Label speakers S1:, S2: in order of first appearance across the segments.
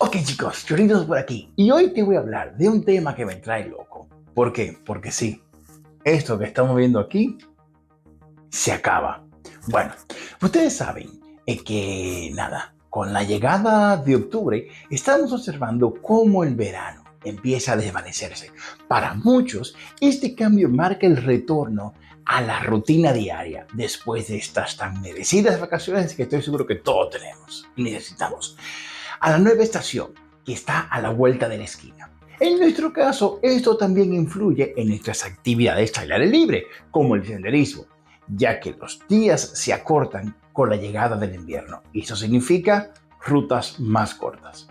S1: Ok chicos, choritos por aquí. Y hoy te voy a hablar de un tema que me trae loco. ¿Por qué? Porque sí, esto que estamos viendo aquí se acaba. Bueno, ustedes saben que nada, con la llegada de octubre estamos observando cómo el verano empieza a desvanecerse. Para muchos, este cambio marca el retorno a la rutina diaria después de estas tan merecidas vacaciones que estoy seguro que todos tenemos y necesitamos. A la nueva estación que está a la vuelta de la esquina. En nuestro caso, esto también influye en nuestras actividades al aire libre, como el senderismo, ya que los días se acortan con la llegada del invierno. Y eso significa rutas más cortas.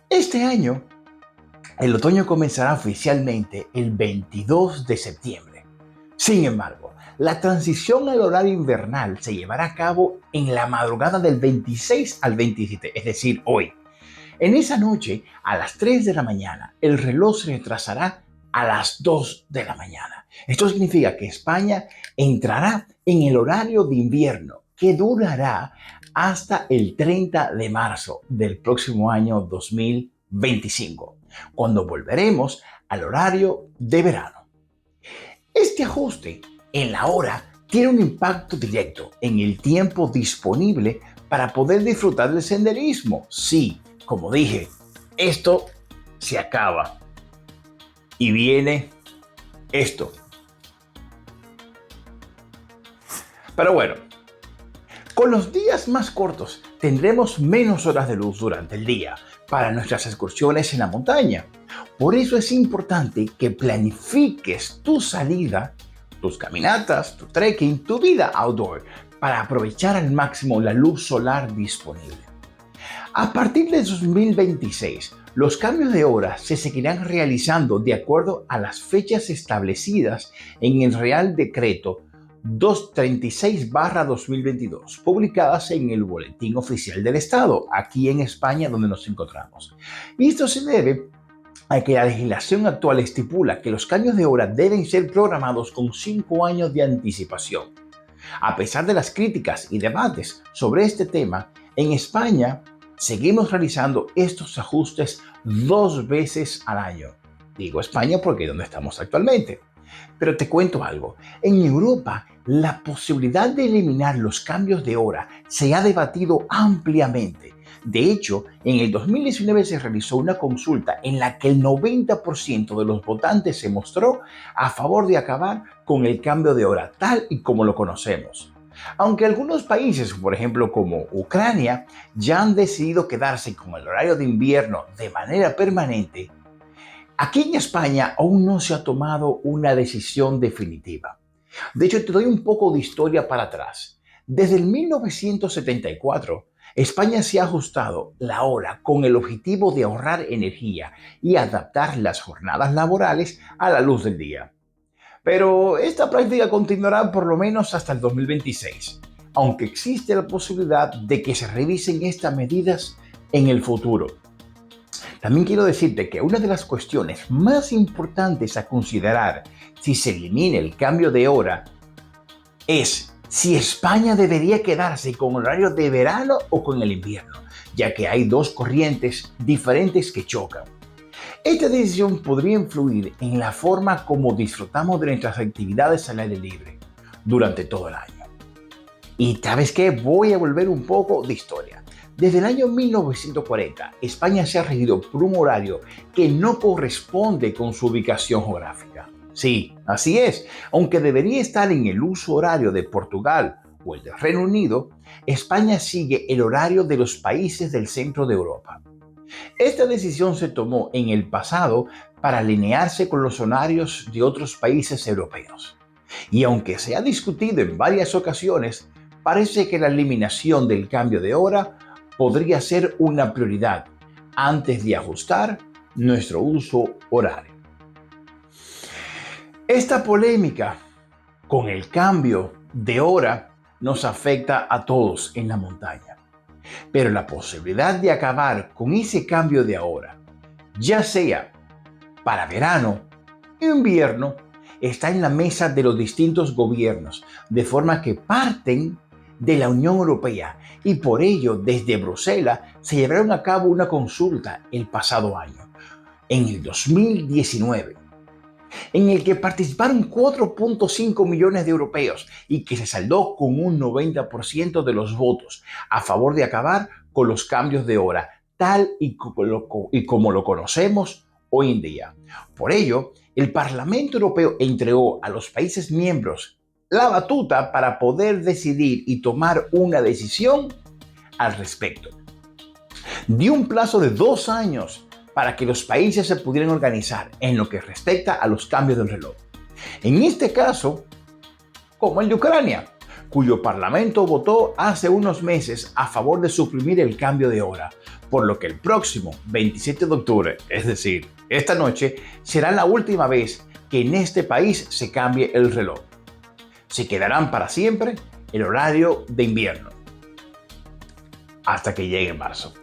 S1: Este año, el otoño comenzará oficialmente el 22 de septiembre. Sin embargo, la transición al horario invernal se llevará a cabo en la madrugada del 26 al 27, es decir, hoy. En esa noche, a las 3 de la mañana, el reloj se retrasará a las 2 de la mañana. Esto significa que España entrará en el horario de invierno que durará hasta el 30 de marzo del próximo año 2025, cuando volveremos al horario de verano. Este ajuste en la hora tiene un impacto directo en el tiempo disponible para poder disfrutar del senderismo. Sí, como dije, esto se acaba y viene esto. Pero bueno, con los días más cortos tendremos menos horas de luz durante el día para nuestras excursiones en la montaña. Por eso es importante que planifiques tu salida, tus caminatas, tu trekking, tu vida outdoor para aprovechar al máximo la luz solar disponible. A partir de 2026, los cambios de hora se seguirán realizando de acuerdo a las fechas establecidas en el Real Decreto 236/2022, publicadas en el Boletín Oficial del Estado, aquí en España donde nos encontramos. Y esto se debe a que la legislación actual estipula que los cambios de hora deben ser programados con 5 años de anticipación. A pesar de las críticas y debates sobre este tema, en España seguimos realizando estos ajustes 2 veces al año. Digo España porque es donde estamos actualmente. Pero te cuento algo, en Europa la posibilidad de eliminar los cambios de hora se ha debatido ampliamente. De hecho, en el 2019 se realizó una consulta en la que el 90% de los votantes se mostró a favor de acabar con el cambio de hora tal y como lo conocemos. Aunque algunos países, por ejemplo como Ucrania, ya han decidido quedarse con el horario de invierno de manera permanente, aquí en España aún no se ha tomado una decisión definitiva. De hecho, te doy un poco de historia para atrás. Desde el 1974, España se ha ajustado la hora con el objetivo de ahorrar energía y adaptar las jornadas laborales a la luz del día. Pero esta práctica continuará por lo menos hasta el 2026, aunque existe la posibilidad de que se revisen estas medidas en el futuro. También quiero decirte que una de las cuestiones más importantes a considerar si se elimina el cambio de hora es si España debería quedarse con horario de verano o con el invierno, ya que hay dos corrientes diferentes que chocan. Esta decisión podría influir en la forma como disfrutamos de nuestras actividades al aire libre durante todo el año. Y ¿sabes qué? Voy a volver un poco de historia. Desde el año 1940, España se ha regido por un horario que no corresponde con su ubicación geográfica. Sí, así es. Aunque debería estar en el uso horario de Portugal o el del Reino Unido, España sigue el horario de los países del centro de Europa. Esta decisión se tomó en el pasado para alinearse con los horarios de otros países europeos. Y aunque se ha discutido en varias ocasiones, parece que la eliminación del cambio de hora podría ser una prioridad antes de ajustar nuestro uso horario. Esta polémica con el cambio de hora nos afecta a todos en la montaña, pero la posibilidad de acabar con ese cambio de hora, ya sea para verano o invierno, está en la mesa de los distintos gobiernos, de forma que parten de la Unión Europea y por ello desde Bruselas se llevaron a cabo una consulta el pasado año, en el 2019, en el que participaron 4.5 millones de europeos y que se saldó con un 90% de los votos a favor de acabar con los cambios de hora, tal y como lo conocemos hoy en día. Por ello, el Parlamento Europeo entregó a los países miembros la batuta para poder decidir y tomar una decisión al respecto. Dio un plazo de 2 años para que los países se pudieran organizar en lo que respecta a los cambios del reloj. En este caso, como el de Ucrania, cuyo parlamento votó hace unos meses a favor de suprimir el cambio de hora, por lo que el próximo 27 de octubre, es decir, esta noche, será la última vez que en este país se cambie el reloj. Se quedarán para siempre el horario de invierno, hasta que llegue marzo.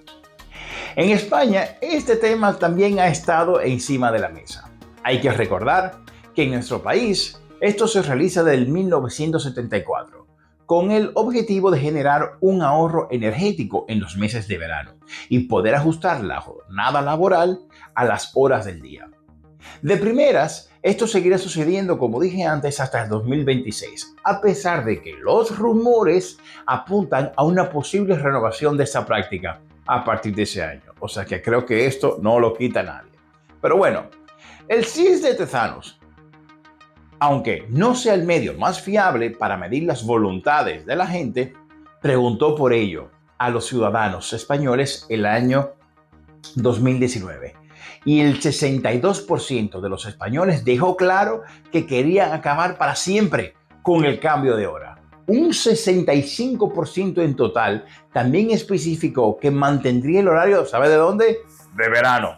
S1: En España, este tema también ha estado encima de la mesa. Hay que recordar que en nuestro país esto se realiza desde 1974, con el objetivo de generar un ahorro energético en los meses de verano y poder ajustar la jornada laboral a las horas del día. De primeras, esto seguirá sucediendo, como dije antes, hasta el 2026, a pesar de que los rumores apuntan a una posible renovación de esta práctica a partir de ese año. O sea que creo que esto no lo quita nadie. Pero bueno, el CIS de Tezanos, aunque no sea el medio más fiable para medir las voluntades de la gente, preguntó por ello a los ciudadanos españoles el año 2019. Y el 62% de los españoles dejó claro que querían acabar para siempre con el cambio de hora. Un 65% en total también especificó que mantendría el horario, ¿sabe de dónde? De verano,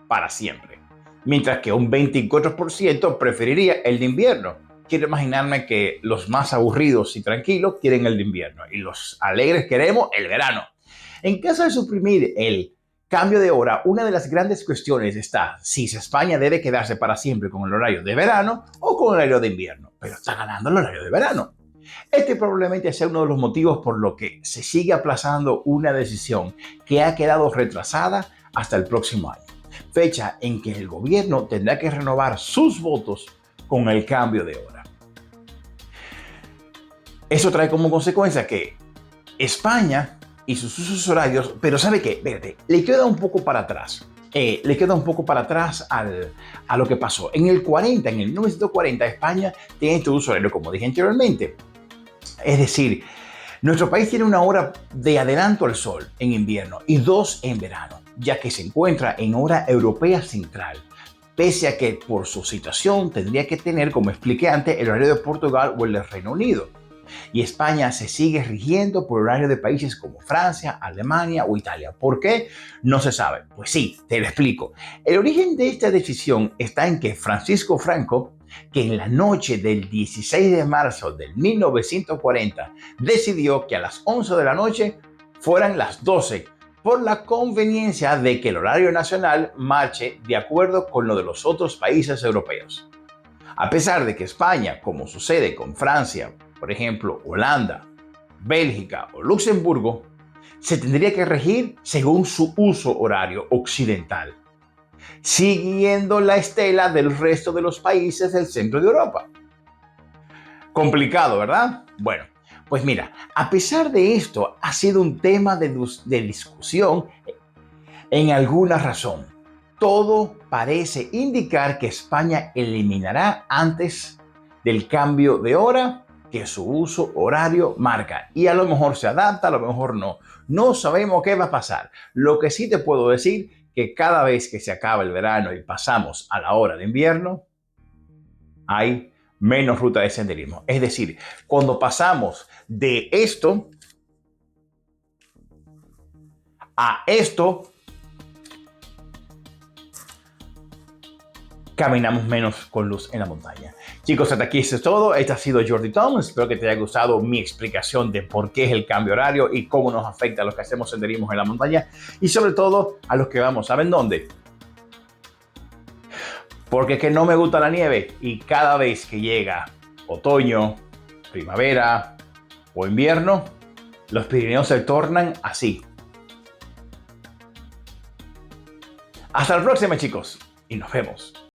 S1: para siempre. Mientras que un 24% preferiría el de invierno. Quiero imaginarme que los más aburridos y tranquilos quieren el de invierno y los alegres queremos el verano. En caso de suprimir el cambio de hora, una de las grandes cuestiones está si España debe quedarse para siempre con el horario de verano o con el horario de invierno. Pero está ganando el horario de verano. Este probablemente sea uno de los motivos por lo que se sigue aplazando una decisión que ha quedado retrasada hasta el próximo año, fecha en que el gobierno tendrá que renovar sus votos con el cambio de hora. Eso trae como consecuencia que España y sus usos horarios, pero ¿sabe qué? Fíjate, le queda un poco para atrás. A lo que pasó. En el 1940, España tiene este uso horario, como dije anteriormente. Es decir, nuestro país tiene una hora de adelanto al sol en invierno y 2 en verano, ya que se encuentra en hora europea central, pese a que por su situación tendría que tener, como expliqué antes, el horario de Portugal o el del Reino Unido. Y España se sigue rigiendo por horario de países como Francia, Alemania o Italia. ¿Por qué? No se sabe. Pues sí, te lo explico. El origen de esta decisión está en que Francisco Franco, que en la noche del 16 de marzo de 1940 decidió que a las 11 de la noche fueran las 12, por la conveniencia de que el horario nacional marche de acuerdo con lo de los otros países europeos. A pesar de que España, como sucede con Francia, por ejemplo, Holanda, Bélgica o Luxemburgo, se tendría que regir según su uso horario occidental, siguiendo la estela del resto de los países del centro de Europa. Complicado, ¿verdad? Bueno, pues mira, a pesar de esto, ha sido un tema de discusión en alguna razón. Todo parece indicar que España eliminará antes del cambio de hora que su uso horario marca. Y a lo mejor se adapta, a lo mejor no. No sabemos qué va a pasar. Lo que sí te puedo decir que cada vez que se acaba el verano y pasamos a la hora de invierno, hay menos ruta de senderismo. Es decir, cuando pasamos de esto a esto, caminamos menos con luz en la montaña. Chicos, hasta aquí es todo. Este ha sido Jordi Tom. Espero que te haya gustado mi explicación de por qué es el cambio horario y cómo nos afecta a los que hacemos senderismo en la montaña y sobre todo a los que vamos, ¿saben dónde? Porque es que no me gusta la nieve y cada vez que llega otoño, primavera, o invierno, los Pirineos se tornan así. Hasta la próxima, chicos, y nos vemos.